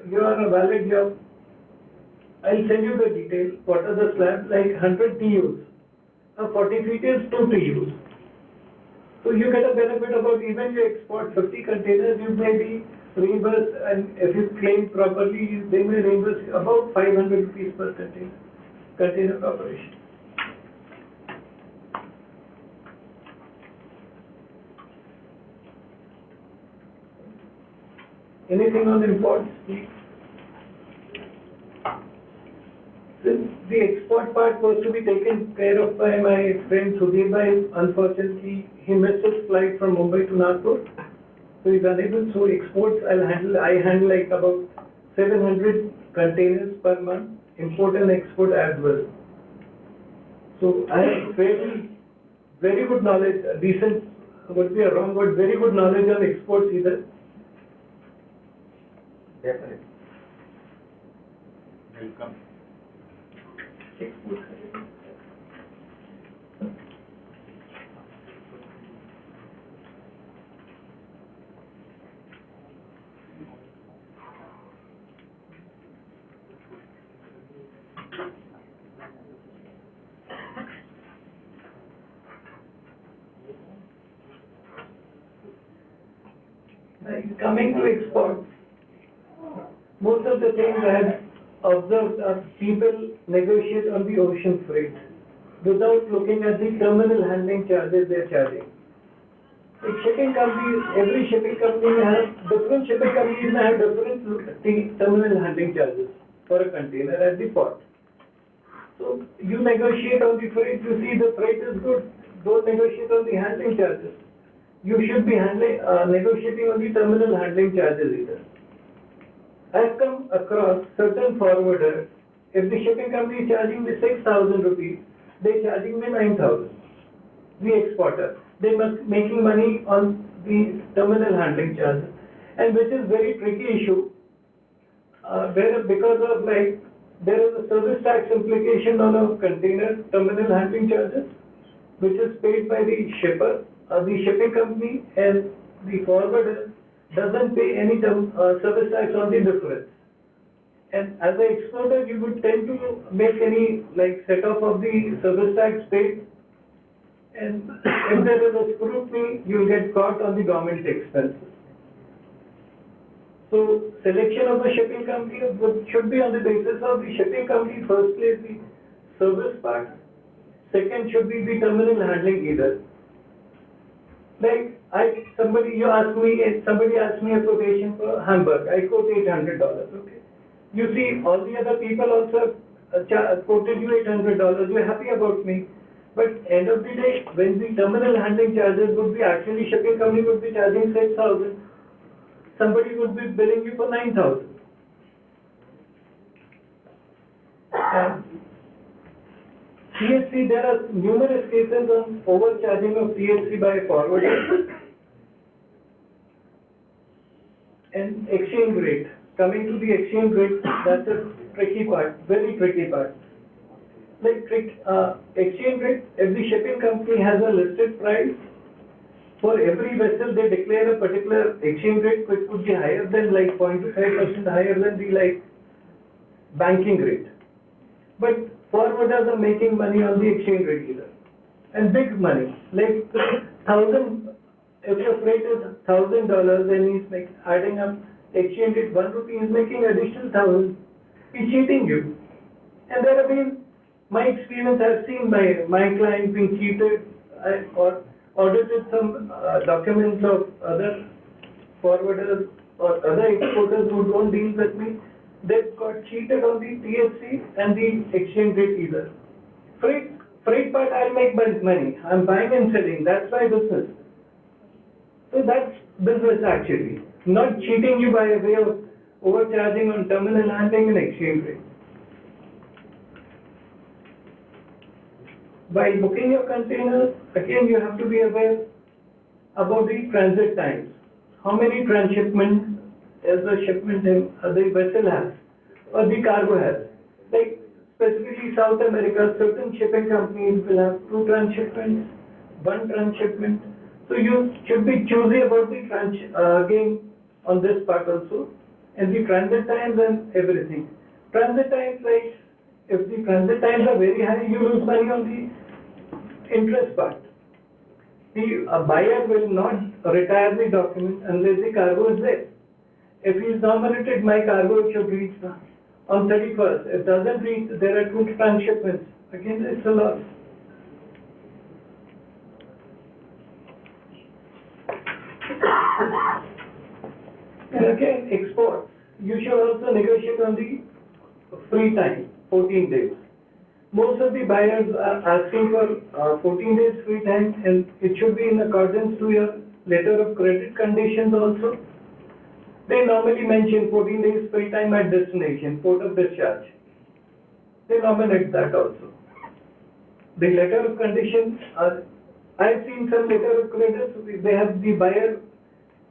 you are a valid job. I'll send you the details. What are the slabs? Like 100 TUs. 40 feet is 2 TUs. So you get a benefit about even you export 50 containers, you may be reimbursed, and if you claim properly, they may reimburse you about 500 rupees per container operation. Anything on imports, please? Since the export part was to be taken care of by my friend Sudhir Bhai, unfortunately, he missed his flight from Mumbai to Nagpur. So he's unable, so exports I handle like about 700 containers per month, import and export as well. So I have very good knowledge, decent, would be a wrong word, very good knowledge on exports either. Definitely. Welcome. Exports. Coming to exports, most of the things I have observed are people negotiate on the ocean freight without looking at the terminal handling charges they are charging. Like shipping companies, every shipping company has different shipping companies have different terminal handling charges for a container at the port. So you negotiate on the freight, you see the freight is good, don't negotiate on the handling charges. You should be negotiating on the terminal handling charges either. I've come across certain forwarders, if the shipping company is charging me 6,000 rupees, they're charging me 9,000. The exporter, they must making money on the terminal handling charges, and which is very tricky issue. Because of like there is a service tax implication on a container terminal handling charges, which is paid by the shipper, the shipping company, and the forwarder doesn't pay any service tax on the difference. And as an exporter, you would tend to make any like set off of the service tax paid. And if there is a scrutiny, you will get caught on the government expenses. So selection of the shipping company should be on the basis of the shipping company. Firstly, the service part. Second should be the terminal handling either. Like somebody asked me a quotation for Hamburg. I quote $800. Okay. You see, all the other people also quoted you $800. You're happy about me. But end of the day, when the terminal handling charges would be actually shipping company would be charging 6,000, somebody would be billing you for 9,000. CHC, there are numerous cases of overcharging of CHC by forwarders. And exchange rate. Coming to the exchange rate, that's a tricky part, very tricky part. Like exchange rate, if the shipping company has a listed price, for every vessel they declare a particular exchange rate which would be higher than like 0.5% higher than the like banking rate. But forwarders are making money on the exchange rate either, and big money. Like if your freight is $1,000 and he's like adding up exchange rate 1 rupee, he's making additional 1,000. He's cheating you. And there have been my experience. I've seen my client being cheated. Or audited some documents of other forwarders or other exporters who don't deal with me. They've got cheated on the THC and the exchange rate either. Freight part, I'll make money. I'm buying and selling. That's my business. So that's business actually. Not cheating you by way of overcharging on terminal handling and exchange rate. While booking your containers, again you have to be aware about the transit times. How many transshipment is the shipment the vessel has or the cargo has? Like specifically South America, certain shipping companies will have 2 transshipments, 1 transshipment. So you should be choosy about the again on this part also. and the transit times and everything. Transit times, like, if the transit times are very high, you lose money on the interest part. The buyer will not retire the document unless the cargo is there. If he is nominated, my cargo should reach on 31st. If it doesn't reach, there are 2 transshipments. Again, it's a loss. And again, exports. You should also negotiate on the free time, 14 days. Most of the buyers are asking for 14 days free time, and it should be in accordance to your letter of credit conditions also. They normally mention 14 days free time at destination, port of discharge. They nominate that also. The letter of conditions are, I've seen some letter of credits, they have the buyer,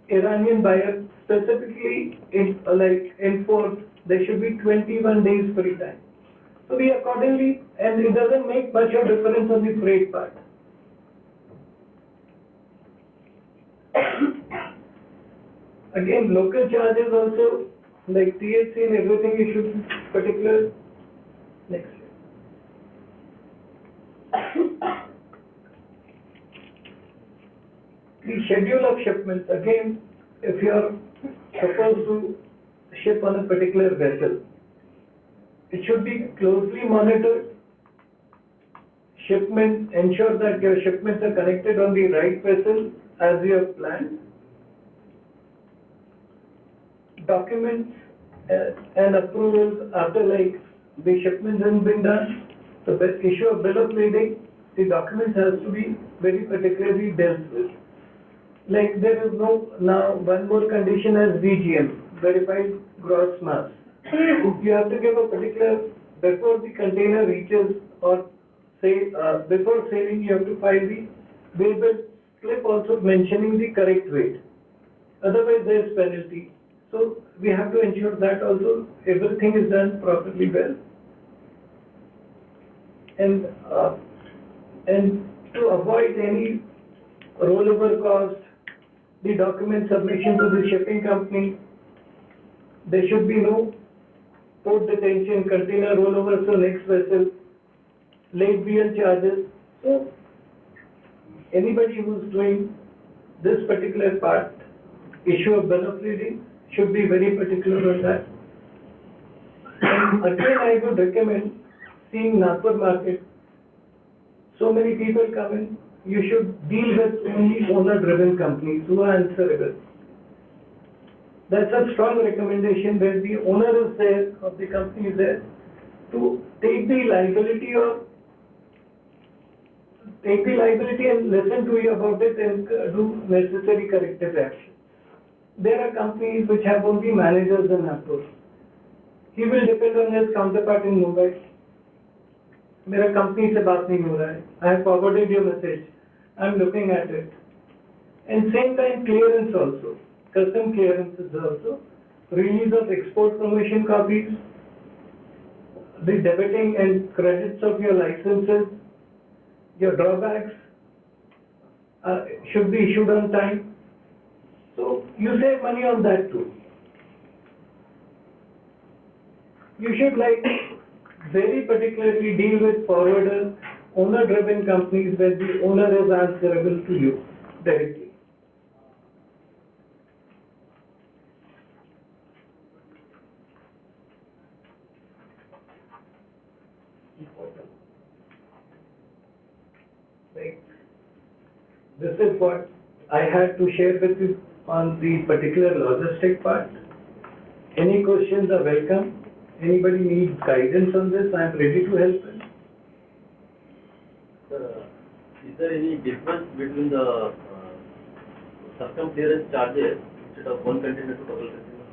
Iranian buyer, specifically enforced, there should be 21 days free time. So we accordingly, and it doesn't make much of difference on the freight part. Again, local charges also, like THC and everything, you should particular. Next. The schedule of shipments, again, if you are supposed to ship on a particular vessel, it should be closely monitored. Shipments, ensure that your shipments are connected on the right vessel as you have planned. Documents and approvals after the shipments haven't been done. So issue of bill of lading, the documents has to be very particularly dealt with. Like there is no, now one more condition as VGM, verified gross mass. You have to give a particular, before the container reaches or say, before sailing you have to file the weight slip also mentioning the correct weight. Otherwise there is penalty. So we have to ensure that also everything is done properly well. And to avoid any rollover cost, the document submission to the shipping company, there should be no port detention, container rollover, so next vessel, late BL charges. So anybody who's doing this particular part, issue of bill of lading, should be very particular on that. And again, I would recommend seeing Nagpur market. So many people come in, you should deal with only owner-driven companies who are answerable. That's a strong recommendation where the owner is there, or the company is there, to take the liability and listen to you about it and do necessary corrective action. There are companies which have only managers in Nagpur. He will depend on his counterpart in Mumbai. मेरा company से बात नहीं हो रहा है. I have forwarded your message. I am looking at it. And same time clearance also, custom clearances also, release of export promotion copies, the debiting and credits of your licenses, your drawbacks should be issued on time. So you save money on that too. You should very particularly deal with forwarders, owner-driven companies where the owner is answerable to you directly. This is what I had to share with you on the particular logistic part. Any questions are welcome. Anybody needs guidance on this, I am ready to help them. Sir, is there any difference between the custom clearance charges instead of one container to double container?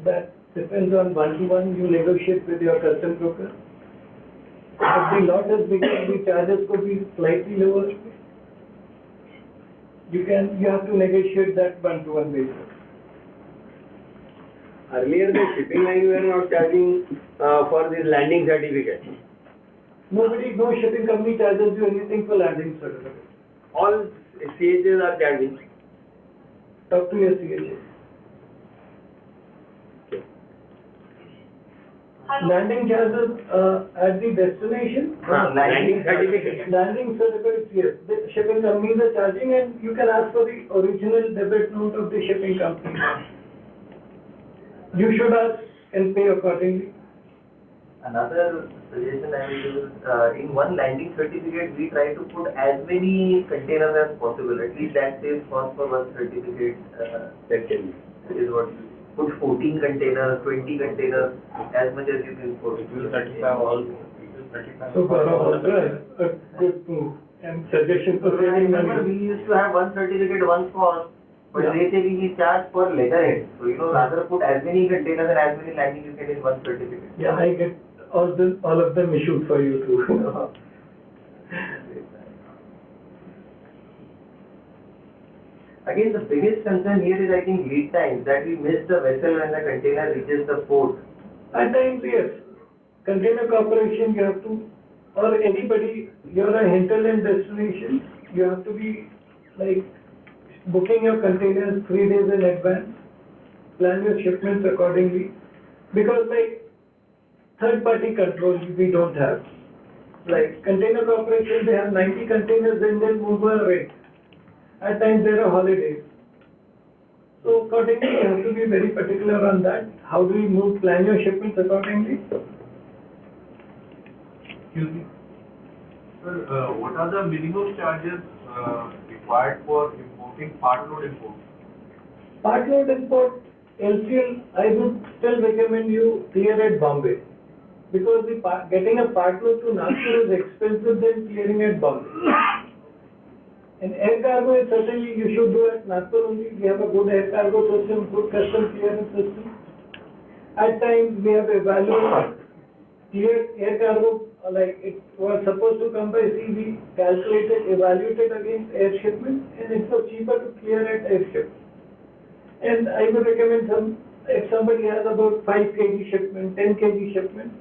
That depends on one-to-one, you negotiate with your custom broker. If the lot is bigger, the charges could be slightly lower. You have to negotiate that one-to-one basis. Earlier, the shipping line were not charging for this landing certificate. No shipping company charges you anything for landing certificate. All CHs are charging. Talk to your CHA. Landing charges, at the destination. Landing certificate. Landing certificates, yes, the shipping companies are charging, and you can ask for the original debit note of the shipping company. You should ask and pay accordingly. Another suggestion I will give is, in one landing certificate, we try to put as many containers as possible. At least that saves cost for one certificate. That can be. Is what, put 14 containers, 20 containers, as much as you can put. It will satisfy all. So Gaurav, a good move and suggestion for I saving remember money. we used to have one certificate, one cost, but Yeah. they say we need charge per letterhead. So, rather put as many containers and as many landing you can in one certificate. Yeah, I get all of them issued for you too. Again, the biggest concern here is, I think, lead times, that we miss the vessel when the container reaches the port. At times, yes, container corporation, you have to, or anybody, you're a hinterland destination, you have to be like booking your containers 3 days in advance, plan your shipments accordingly, because like third party control we don't have. Like container corporation, they have 90 containers and then move a rate. At times there are holidays. So accordingly, you have to be very particular on that. How do you plan your shipments accordingly? Excuse me. Sir, what are the minimum charges required for importing part load import? Part load import, LCL, I would still recommend you clear at Bombay. Because getting a part load to Nagpur is expensive than clearing at Bombay. And air cargo is certainly you should do at Nagpur only. We have a good air cargo system, good custom clearance system. At times we have evaluated cleared air cargo, like it was supposed to come by sea, we calculated, evaluated against air shipment, and it was cheaper to clear at airship. And I would recommend if somebody has about 5 kg shipment, 10 kg shipment,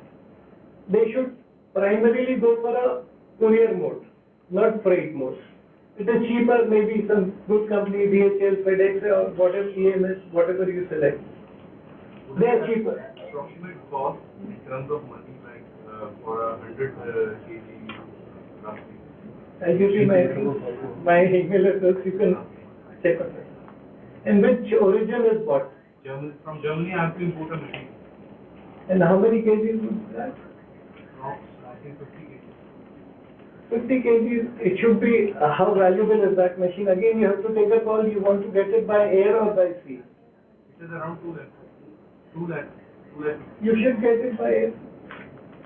they should primarily go for a courier mode, not freight mode. It is cheaper, maybe some good company, DHL, FedEx, or whatever EMS, whatever you select. They are cheaper. Approximate cost in terms of money, like for 100 kg roughly. I'll give you my email address, you can check on it. And which origin is what? From Germany, I have to import a machine. And how many kgs would that? I think 50 kg. 50 kgs, it should be, how valuable is that machine? Again, you have to take a call, you want to get it by air or by sea? It is around 2 lakh. 2 lakh. 2 lakh. You should get it by air.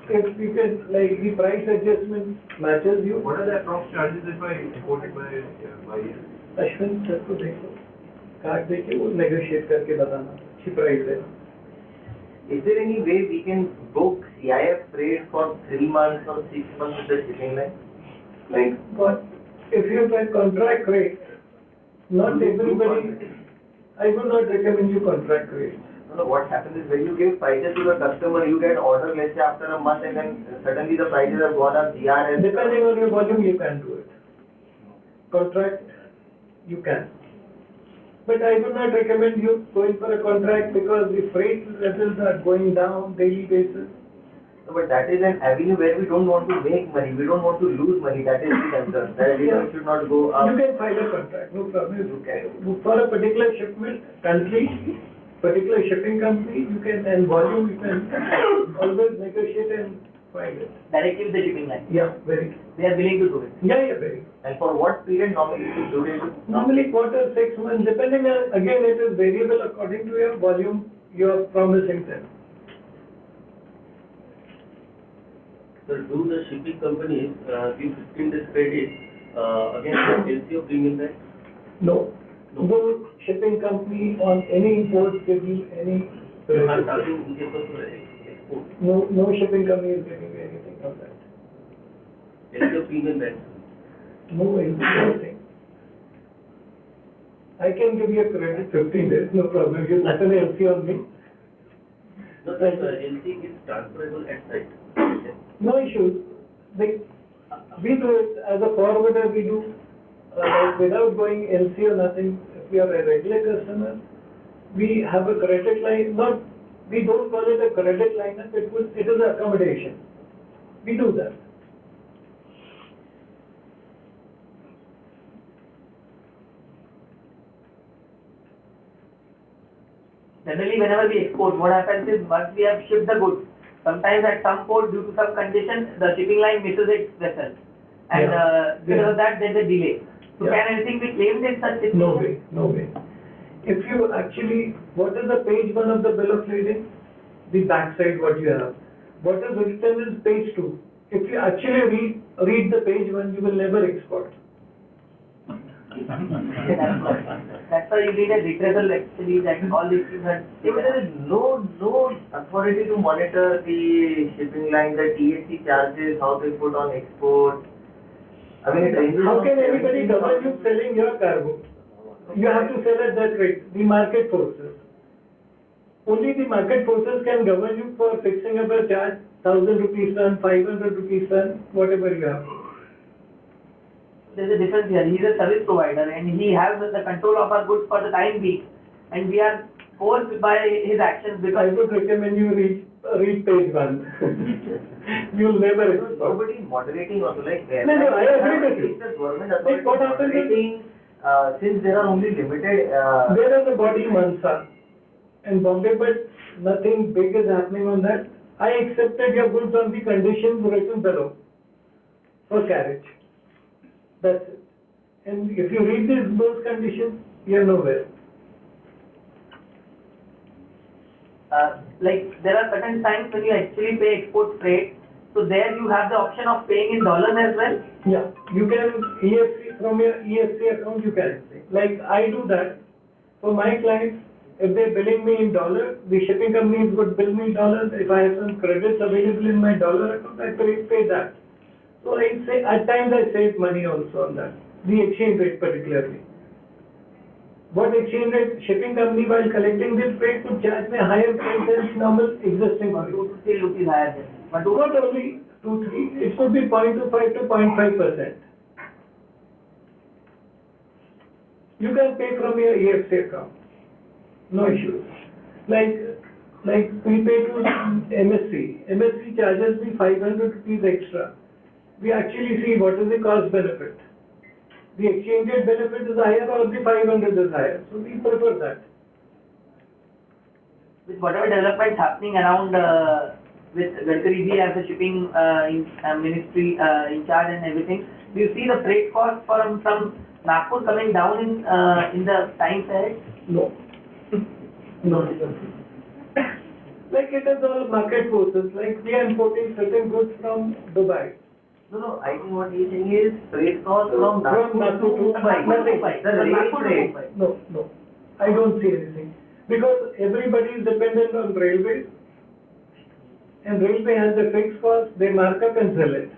If you can, like, the price adjustment matches you. What are the approx charges if I import it by air? Ashwin sir को देखो, card देके वो negotiate करके बताना, अच्छी price है. Is there any way we can book CIF freight for 3 months or 6 months with the shipping line? Like, but if you get contract rate, not everybody, I would not recommend you contract rates. No, what happens is when you give prices to the customer, you get order, let's say after a month, and then suddenly the prices have gone up, GRS. Depending on your volume, you can do it. Contract, you can. But I would not recommend you going for a contract because the freight levels are going down daily basis. No, but that is an avenue where we don't want to make money, we don't want to lose money, that is the concern. That we should not go up. You can file a contract, no problem. You can. For a particular shipment, country, particular shipping company, you can, and volume, you can always negotiate and file it. Directly with the shipping line. Yeah, very good. They are willing to do it. Yeah, very good. And for what period normally you should do it? Normally quarter, 6 months, depending on, again, it is variable according to your volume you are promising them. So do the shipping companies give 15 days credit against the LCO premium tax? No. No shipping company on any import give you any. I'm talking in case of export. No shipping company is giving you anything on that. LCO premium tax. No anything. I can give you a credit 15 days, no problem. You put an LC on me. No, sir, LC is transferable at site. No issues. We do it as a forwarder, we do like without going LC or nothing. If we are a regular customer, we have a credit line, not We don't call it a credit lineup, it is accommodation. We do that. Generally, whenever we export, what happens is once we have shipped the goods, sometimes at some port due to some condition, the shipping line misses its vessel. And because of that, there's a delay. So Yeah. can anything be claimed in such situation? No way, no way. If you actually, what is the page 1 of the bill of lading? The backside what you have. What is written is page 2. If you actually read the page 1, you will never export. That's why you need a retrieval actually that all these things are. Even there is no authority to monitor the shipping line, the TSC charges, how they put on export. I mean, it ranges How from can anybody 17,000 govern you selling your cargo? You have to sell at that rate, the market forces. Only the market forces can govern you for fixing up a charge, 1,000 rupees ton, 500 rupees ton, whatever you have. There's a difference here. He's a service provider and he has the control of our goods for the time being, and we are forced by his actions I because would recommend you read page 1. You'll never export. Nobody moderating also, like. No, I agree with you. The government Like, what authority happens is- moderating, since there are only limited, There is a body Mansa in Bombay, but nothing big is happening on that. I accepted your goods on the conditions written below for carriage. That's it. And if you read those conditions, you're nowhere. like there are certain times when you actually pay export freight, so there you have the option of paying in dollars as well. Yeah, you can EFC from your EFC account, you can. Like I do that for my clients. If they're billing me in dollars, the shipping companies would bill me in dollars. If I have some credits available in my dollar account, I pay that. So I say at times I save money also on that. The exchange rate particularly. What exchange rate shipping company while collecting this freight would charge me higher price than normal existing Or freight. 2 to 3 rupees higher than. But Not only 2, 3, it could be 0.25 to 0.5%. You can pay from your EFC account. No issues. Like we pay to MSC. MSC charges me 500 rupees extra. We actually see what is the cost benefit. The exchange rate benefit is higher or the 500 is higher. So we prefer that. with whatever developments happening around with Gadkari ji as the shipping ministry in charge and everything, do you see the freight cost from Nagpur coming down in the times ahead? No. No. Like it is all market forces. Like we are importing certain goods from Dubai. no, I think what he's saying is freight cost from From Nagpur to Mumbai. Mumbai. The rail Nagpur to freight. Mumbai. No. I don't see anything. Because everybody is dependent on railways. And railway has a fixed cost, they mark up and sell it.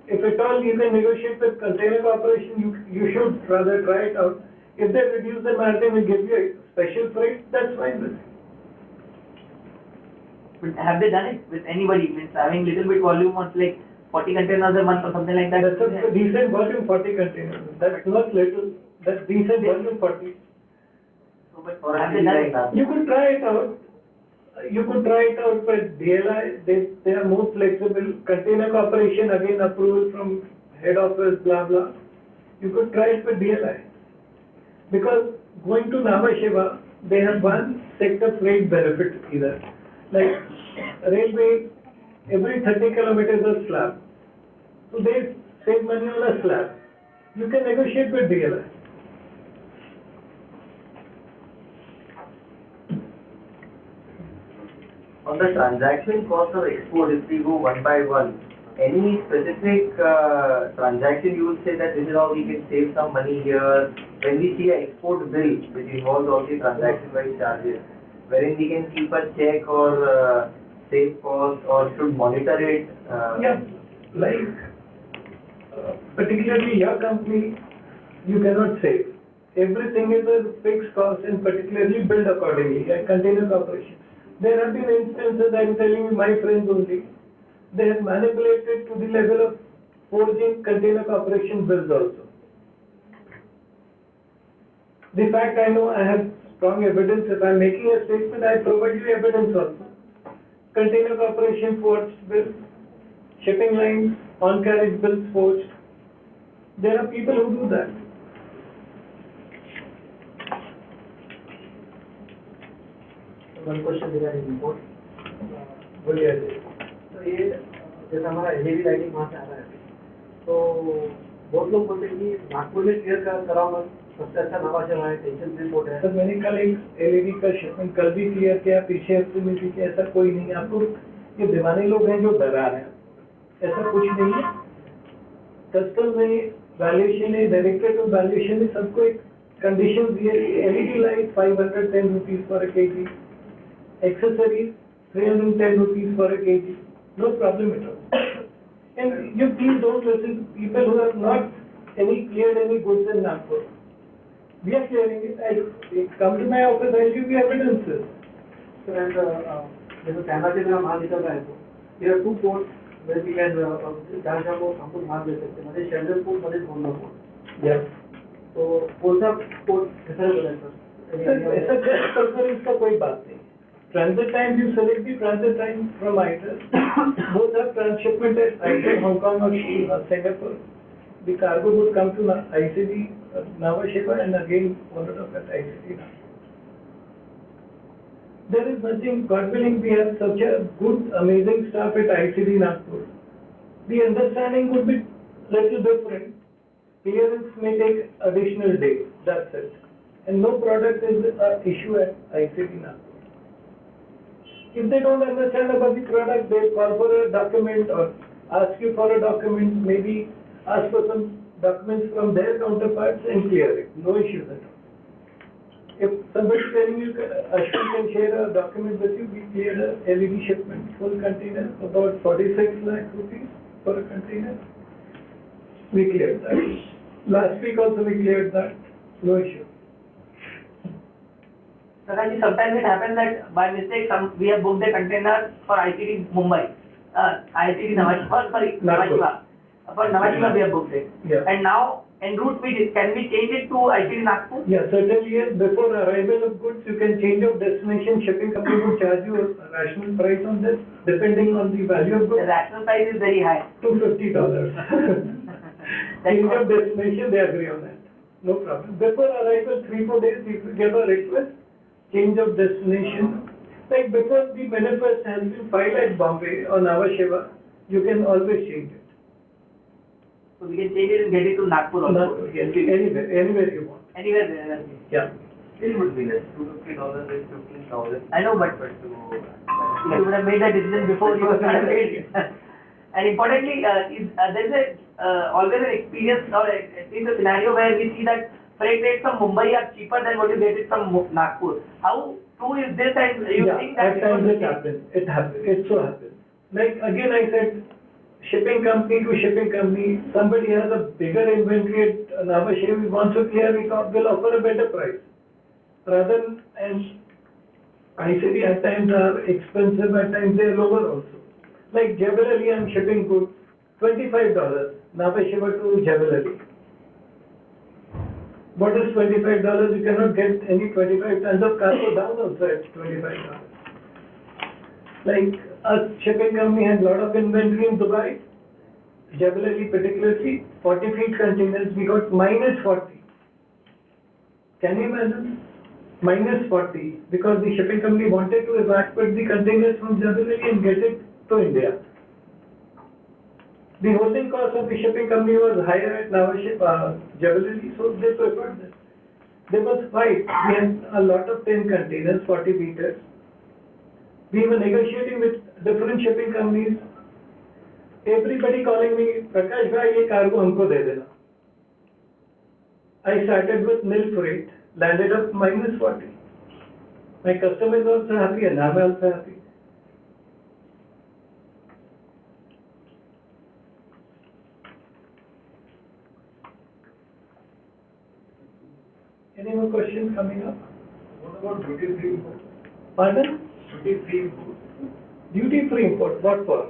If at all you can negotiate with container corporation, you should rather try it out. If they reduce the margin and give you a special freight, that's fine with me. But have they done it with anybody? Means having little bit volume of like 40 containers a month or something like that? That's a decent volume, 40 containers. That's not little, that's decent volume, 40. So, but For a have they city done like it? Nagpur. You could try it out. You could try it out, but DLI, they are more flexible. Container corporation, again approval from head office, blah, blah. You could try it with DLI. Because going to Nhava Sheva, they have one sector freight benefit either. Like railway, every 30 kilometers a slab. So they save money on a slab. You can negotiate with DLI. On the transaction cost of export, if we go one by one, any specific transaction you would say that this is how we can save some money here? When we see an export bill, which involves all the transaction-wise charges, wherein we can keep a check or save cost or should monitor it? Yeah, like particularly your company, you cannot save. Everything is a fixed cost and particularly billed accordingly, like container corporation. There have been instances, I'm telling you, my friends only, they have manipulated to the level of forging container corporation bills also. The fact I know, I have strong evidence. If I'm making a statement, I provide you evidence also. container corporation forged bills, shipping lines, on-carriage bills forged. There are people who do that. One question regarding import. बोलिए तो ये जैसा हमारा heavy lighting वहाँ से आ रहा है तो बहुत लोग बोलते हैं कि नागपुर में क्लियर कराओ सबसे अच्छा नवाशहर है टेंशन फ्री पोर्ट है सर मैंने कल एक एलईडी का शिपमेंट कल भी क्लियर किया, पीछे हफ्ते में भी किया, ऐसा कोई नहीं है। आपको ये दीवाने लोग हैं जो डरा रहे हैं, ऐसा कुछ नहीं है। कस्टम में वैल्यूएशन है, डायरेक्टरेट ऑफ वैल्यूएशन है, सबको एक कंडीशन दी है। LED light 510 rupees per KG, accessories 310 rupees for a kg, no problem at all. And you please don't listen to people who have not cleared any goods in Nagpur. We are clearing it. I come to my office, I'll give you evidences. So and जैसे camera से मेरा माल निकल रहा है तो there are two ports where we can जहाँ से हमको माल दे सकते हैं, मतलब शेल्डर पोर्ट मतलब गोंडा पोर्ट। Yeah. तो कौन सा पोर्ट प्रेफरेबल है सर? सर ऐसा प्रेफरेंस का कोई बात नहीं। Transit time, you select the transit time from either. Both have transshipment at either Hong Kong or Singapore. The cargo would come to ICD Nhava Sheva and again followed up at ICD. There is nothing, God willing, we have such a good, amazing staff at ICD Nagpur. The understanding would be little different. Clearance may take additional days, that's it. And no product is an issue at ICD Nagpur. If they don't understand about the product, they'll call for a document or ask you for a document, maybe ask for some documents from their counterparts and clear it. No issues at all. If somebody is telling you, Ashwin can share a document with you, we cleared a LED shipment, full container, about 46 lakh rupees for a container. We cleared that. Last week also we cleared that. No issue. Prakash, sometimes it happens that by mistake we have booked a container for ICD Mumbai, ICD Nhava Sheva, for Nhava Sheva we have booked it. Yeah. And now en route can we change it to ICD Nagpur? Yeah, certainly yes. Before arrival of goods, you can change your destination. Shipping company will charge you a rational price on this, depending on the value of The goods. rational price is very high. $250. Change of destination, they agree on that. No problem. Before arrival, 3-4 days, if you get a request, change of destination. Like before the manifest has been filed at Bombay or Nhava Sheva, you can always change it. So we can change it and get it to Nagpur also. Yes, anywhere you want. Anywhere there. Yeah. Still would be less, $250 is 15,000. I know, but But to, if you would have made that decision before, you would have made it. And importantly, there is always an experience or at least a scenario where we see that freight rates from Mumbai are cheaper than what you get it from Nagpur. How true is this, and you think that at times it happens. It happens. It so happens. Like again, I said, shipping company to shipping company. Somebody has a bigger inventory at Nhava Sheva, wants to clear it off, will offer a better price. Rather, and ICD at times are expensive, at times they are lower also. Like Jebel I'm shipping goods, $25. Nhava Sheva to Jebel. What is $25? You cannot get any 25 tons of cargo down also at $25. Like a shipping company has lot of inventory in Dubai, Jebel Ali particularly, 40 feet containers, we got -40. Can you imagine? -40, because the shipping company wanted to evacuate the containers from Jebel Ali and get it to India. The holding cost of the shipping company was higher at Nhava Sheva, Jebel Ali, so they preferred this. There was fight. We had a lot of 10 containers, 40 meters. We were negotiating with different shipping companies. Everybody calling me, Prakash bhai, ye cargo humko de dena. I started with nil freight, landed up -40. My customer is also happy and I'm also happy. Any more questions coming up? What about duty-free import? Pardon? Duty-free import. Duty-free import, what for?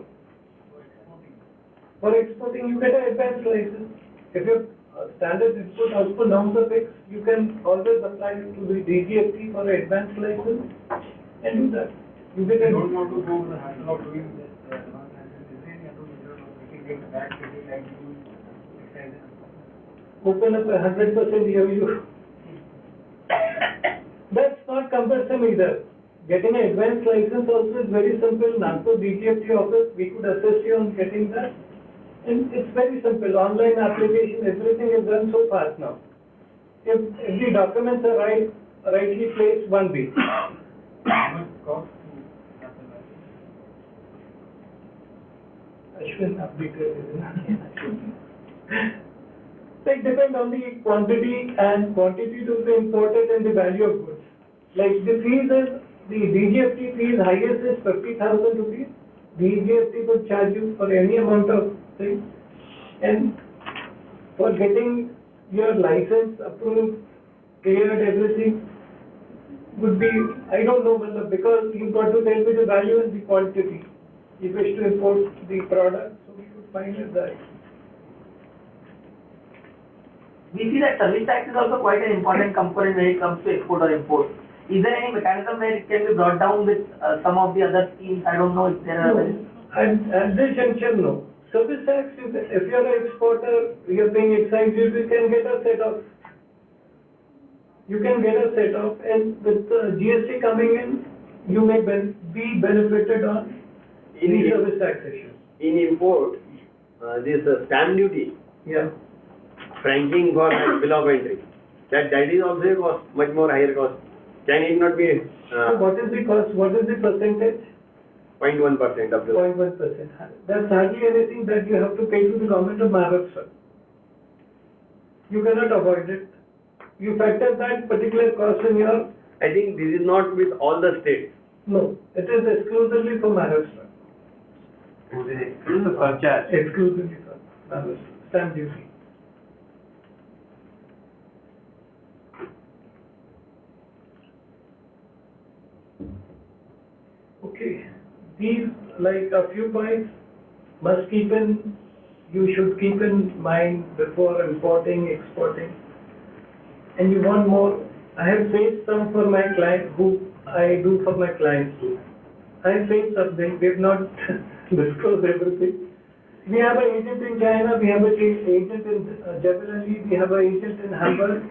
For exporting, you get an advance license. If your standard input output norms are fixed, you can always apply to the DGFT for an advance license and do that. You They didn't. don't want to go the hassle of doing this, is there any other measure of making it back to the like you exercise? Open up 100% EOU. That's not cumbersome either. Getting an advanced license also is very simple. Nagpur DGFT office, we could assist you on getting that. And it's very simple. Online application, everything is done so fast now. If the documents are rightly placed, 1 week. How much cost to have the license? Ashwin updated. Like depend on the quantity and quantity to be imported and the value of goods. Like the fees is, the DGFT fees highest is 50,000 rupees. DGFT could charge you for any amount of thing. And for getting your license approved, cleared, everything would be, I don't know, because you've got to tell me the value and the quantity. You wish to import the product, so we could find it that. We see that service tax is also quite an important component when it comes to export or import. Is there any mechanism where it can be brought down with some of the other schemes? I don't know if there are. No, at this juncture, no. Service tax, if you're an exporter, you're paying excise duty, you can get a set off. You can get a set off, and with GST coming in, you may be benefited on the service taxation. In import, this stamp duty, Yeah. franking for bill of entry, that is also a cost, much more higher cost. Can it not be So what is the cost, what is the percentage? 0.1% of the? 0.1%. That's hardly anything that you have to pay to the government of Maharashtra. You cannot avoid it. You factor that particular cost in your, I think this is not with all the states. no, it is exclusively for Maharashtra. Exclusive surcharge. Exclusively for Maharashtra, stamp duty. Okay, these, like a few points must keep in, you should keep in mind before importing, exporting. And you want more, I have faced some for my client, who I do for my clients too. I have faced something, we have not disclosed everything. We have an agent in China, we have an agent in Jebel Ali, we have an agent in Hamburg,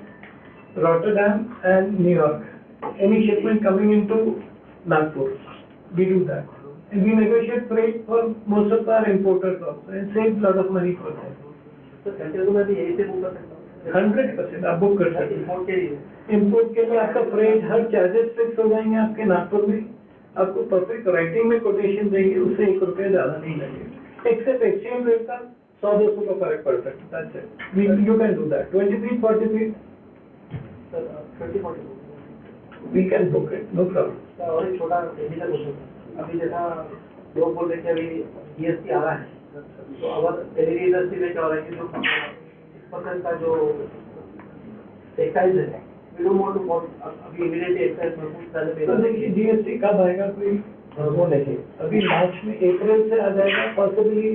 Rotterdam and New York. Any shipment coming into Nagpur, we do that. And we negotiate freight for most of our importers also and save a lot of money for them. तो central को मैं भी यही से book कर सकता हूँ 100% आप बुक कर सकते हैं। इम्पोर्ट के लिए इम्पोर्ट के लिए आपका फ्रेट हर चार्जेस फिक्स हो जाएंगे आपके नागपुर में, आपको परफेक्ट राइटिंग में कोटेशन देंगे, उससे 1 रुपया ज्यादा नहीं लगेगा, एक्सेप्ट एक्सचेंज रेट का 100-200 का फर्क पड़ सकता है। That's it. You can do that. 20 feet, 40 feet, sir 20-40 we can book it, no problem. और एक छोटा टेक्निकल क्वेश्चन, अभी जैसा लोग बोल रहे थे अभी जीएसटी आ रहा है, तो अगर एलईडी इंडस्ट्री में क्या हो रहा है कि जो 6% का जो एक्साइज है, वी डोंट वांट टू अभी इमीडिएटली एक्साइज पहले तो देखिए जीएसटी कब आएगा कोई वो नहीं, अभी मार्च में अप्रैल से आ जाएगा, पॉसिबली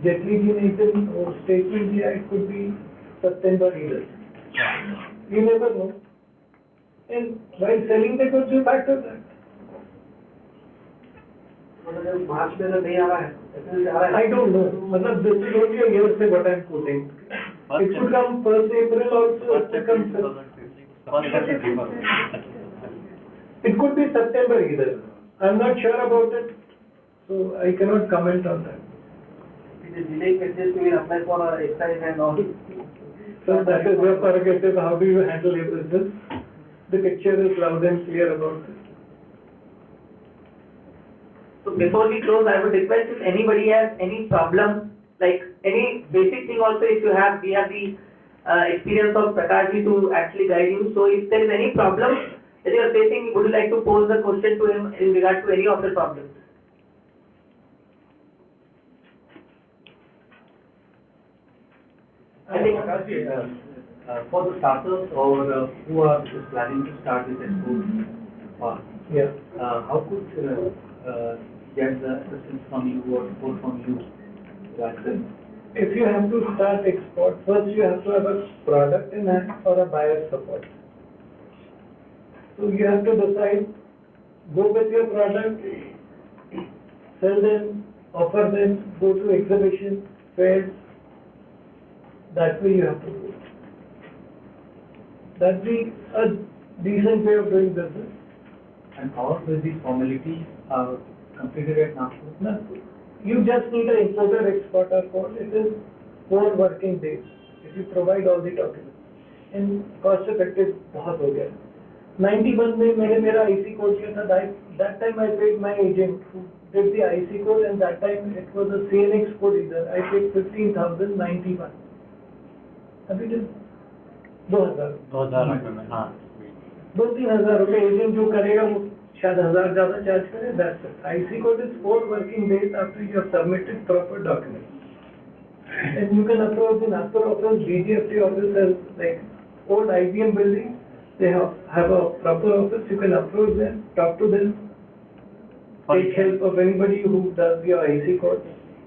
जेटली जी ने एक स्टेटमेंट दिया, it could be September year, you never know, and while selling the goods you factor that. मतलब मार्च में नहीं आ रहा है, अप्रैल से आ रहा है, I don't know, मतलब this is only a hearsay what I'm quoting. It could come 1st April also, it could come it could be September either. I'm not sure about it, so I cannot comment on that. it is delaying excess to apply for excise and all. So that is your prerogative, how do you handle your business? The picture is loud and clear about it. So before we close, I would request if anybody has any problem, like any basic thing also, if you have, we have the experience of Prakash ji to actually guide you. So if there is any problem that you are facing, would you like to pose the question to him in regard to any of the problems? I think for the starters or who are just planning to start with export, Yeah. how could get the assistance from you or support from you to access? If you have to start export, first you have to have a product in hand or a buyer support. So you have to decide go with your product, sell them, offer them, go to exhibition, fairs. That way you have to do. That'd be a decent way of doing business. And how will these formalities are completed at Nagpur? No, you just need an importer-exporter code. It is 4 working days if you provide all the documents. And cost effective बहुत हो गया. 91 में मैंने मेरा IC code किया था. That time I paid my agent who did the IC code, and that time it was a CNX code either. I paid 15,091. अभी तो 2,000. हाँ. 2-3 हजार रुपए एजेंट जो करेगा वो शायद 1,000 ज्यादा चार्ज करे. That's it. IC code is 4 working days after you have submitted proper documents. And you can approach the Nagpur office, DGFT office, as like old IBM building. They have a proper office. You can approach them, talk to them, take help of anybody who does your IC code.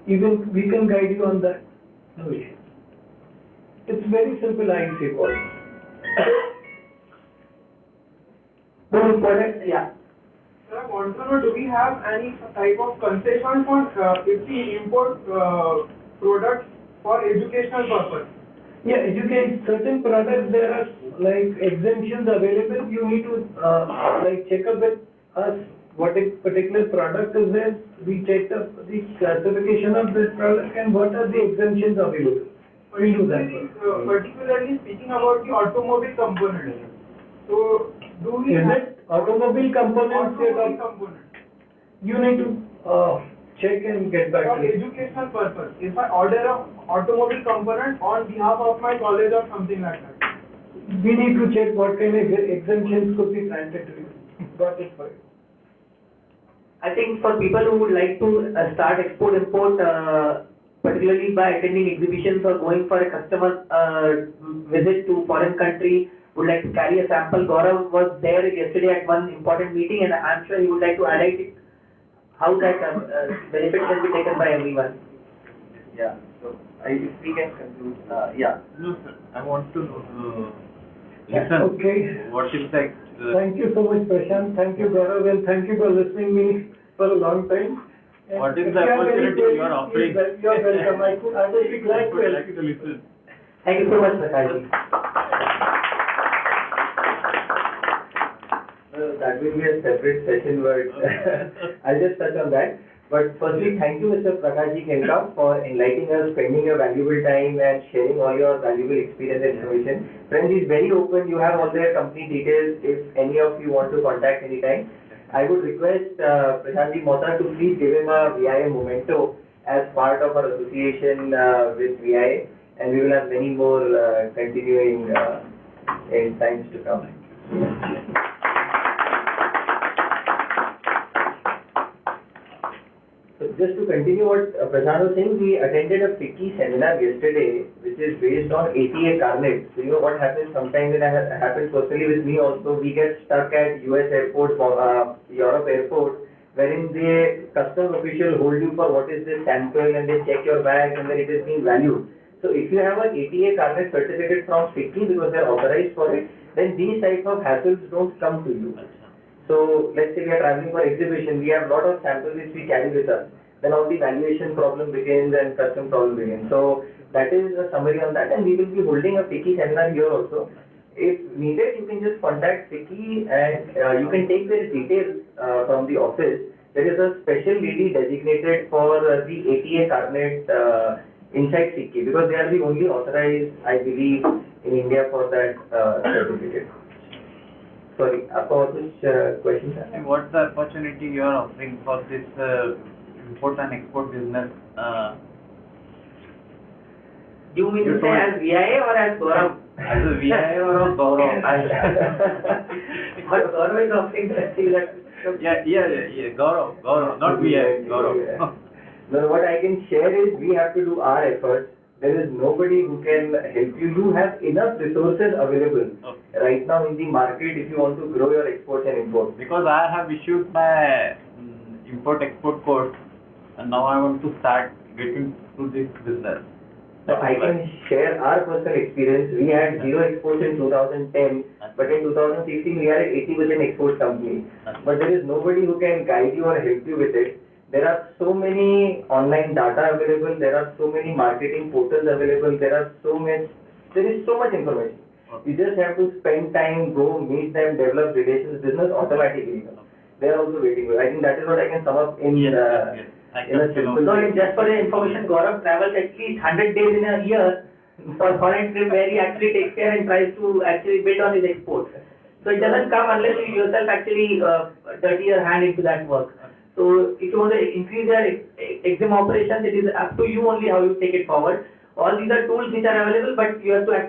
Even we can guide you on that. No issue. It's very simple IC code. Very important, yeah. Sir, I want to know, do we have any type of concession for if we import products for educational purpose? Yeah, educate certain products, there are like exemptions available. You need to like check up with us what a particular product is there. We check up the classification of this product and what are the exemptions available. We do that. Particularly speaking about the automobile components. So, do we Is have it automobile components you're automobile talking? components You need to check and get back for to me. educational purpose? If I order a automobile component on behalf of my college or something like that. We need to check what kind of exemptions could be granted to you. Got it for you. I think for people who would like to start export-import, particularly by attending exhibitions or going for a customer visit to foreign country, would like to carry a sample. Gaurav was there yesterday at one important meeting, and I'm sure he would like to highlight it, how that benefit can be taken by everyone. Yeah, so if we can conclude, yeah. No, sir, I want to know, Okay. what is the, Thank you so much, Prashant. Thank you, Gaurav, and thank you for listening me for a long time. And What is if the you have any opportunity you are queries, offering? please, you're welcome. I will be glad to help you. to listen? Thank you so much, Prakash. That will be a separate session, but I'll just touch on that. But firstly, thank you, Mr. Prakashji Khenka, for enlightening us, spending your valuable time and sharing all your valuable experience and information. Friends, he's very open. You have all their company details if any of you want to contact anytime. I would request Prashantji Mohta to please give him a VIA memento as part of our association with VIA, and we will have many more continuing in times to come. So just to continue what Prashant was saying, we attended a FICCI seminar yesterday, which is based on ATA Carnet. So you know what happens sometimes, and it happens personally with me also, we get stuck at US airport, Europe airport, wherein the customs official hold you for what is this sample, and they check your bag and then it is being valued. So if you have an ATA Carnet certificate from FICCI because they are authorized for it, then these type of hassles don't come to you. So let's say we are traveling for exhibition, we have a lot of samples which we carry with us. Then all the valuation problem begins and custom problem begins. So that is a summary on that, and we will be holding a FICCI seminar here also. If needed, you can just contact FICCI and you can take their details from the office. There is a special lady designated for the ATA Carnet inside FICCI because they are the only authorized, I believe, in India for that certificate. Sorry, for which question? And what's the opportunity you are offering for this import and export business? Do you mean to say as VIA or as Gaurav? As a VIA or a Gaurav? What Gaurav is offering that he will have Yeah, Gaurav, not VIA, Gaurav. No, what I can share is we have to do our efforts. There is nobody who can help you. You have enough resources available right now in the market if you want to grow your exports and imports. Because I have issued my import-export course, and now I want to start getting to this business. So I can share our personal experience. We had zero exports in 2010, but in 2016 we are an 80% export company. But there is nobody who can guide you or help you with it. There are so many online data available. There are so many marketing portals available. There is so much information. You just have to spend time, go meet them, develop relations, business automatically. They are also waiting for you. I think that is what I can sum up in in a simple So way. just for the information, Gaurav travels at least 100 days in a year for foreign trip where he actually takes care and tries to actually build on his exports. So it doesn't come unless you yourself actually dirty your hand into that work. So if you want to increase your EXIM operations, it is up to you only how you take it forward. All these are tools which are available, but you have to actually